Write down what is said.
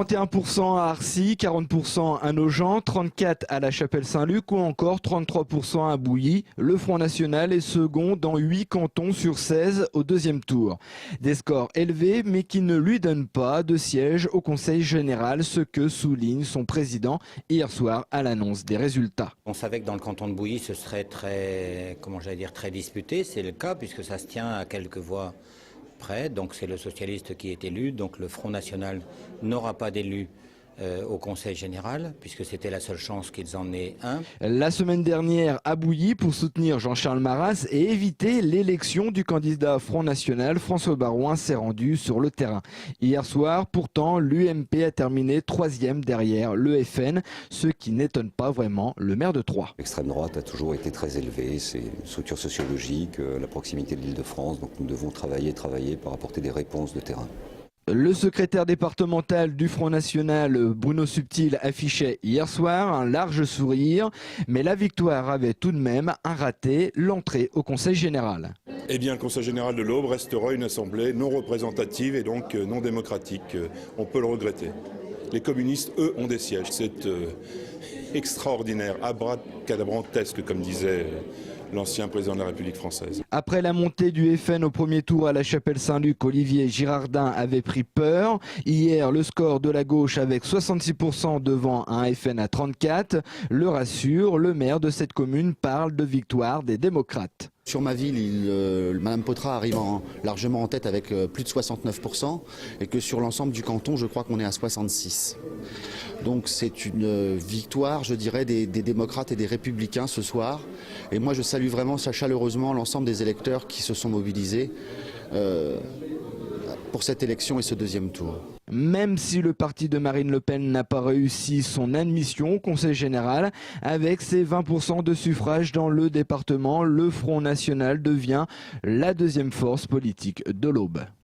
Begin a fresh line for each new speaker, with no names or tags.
41% à Arcy, 40% à Nogent, 34% à la Chapelle-Saint-Luc ou encore 33% à Bouilly. Le Front National est second dans 8 cantons sur 16 au deuxième tour. Des scores élevés mais qui ne lui donnent pas de siège au Conseil général, ce que souligne son président hier soir à l'annonce des résultats.
On savait que dans le canton de Bouilly ce serait très disputé, c'est le cas puisque ça se tient à quelques voix près, donc c'est le socialiste qui est élu, donc le Front National n'aura pas d'élu au Conseil général, puisque c'était la seule chance qu'ils en aient un.
La semaine dernière à Bouilly pour soutenir Jean-Charles Maurras et éviter l'élection du candidat Front National, François Baroin s'est rendu sur le terrain. Hier soir, pourtant, l'UMP a terminé 3e derrière le FN, ce qui n'étonne pas vraiment le maire de Troyes.
L'extrême droite a toujours été très élevée, c'est une structure sociologique, la proximité de l'Île-de-France, donc nous devons travailler pour apporter des réponses de terrain.
Le secrétaire départemental du Front National, Bruno Subtil, affichait hier soir un large sourire, mais la victoire avait tout de même un raté, l'entrée au Conseil général.
Eh bien, le Conseil général de l'Aube restera une assemblée non représentative et donc non démocratique. On peut le regretter. Les communistes, eux, ont des sièges. C'est extraordinaire, abracadabrantesque, comme disait l'ancien président de la République française.
Après la montée du FN au premier tour à la Chapelle-Saint-Luc, Olivier Girardin avait pris peur. Hier, le score de la gauche avec 66% devant un FN à 34% le rassure. Le maire de cette commune parle de victoire des démocrates.
Sur ma ville, Madame Potra arrive largement en tête avec plus de 69% et que sur l'ensemble du canton, je crois qu'on est à 66%. Donc c'est une victoire, je dirais, des démocrates et des républicains ce soir. Et moi, je salue vraiment chaleureusement l'ensemble des électeurs qui se sont mobilisés pour cette élection et ce deuxième tour.
Même si le parti de Marine Le Pen n'a pas réussi son admission au Conseil général, avec ses 20% de suffrages dans le département, le Front National devient la deuxième force politique de l'Aube.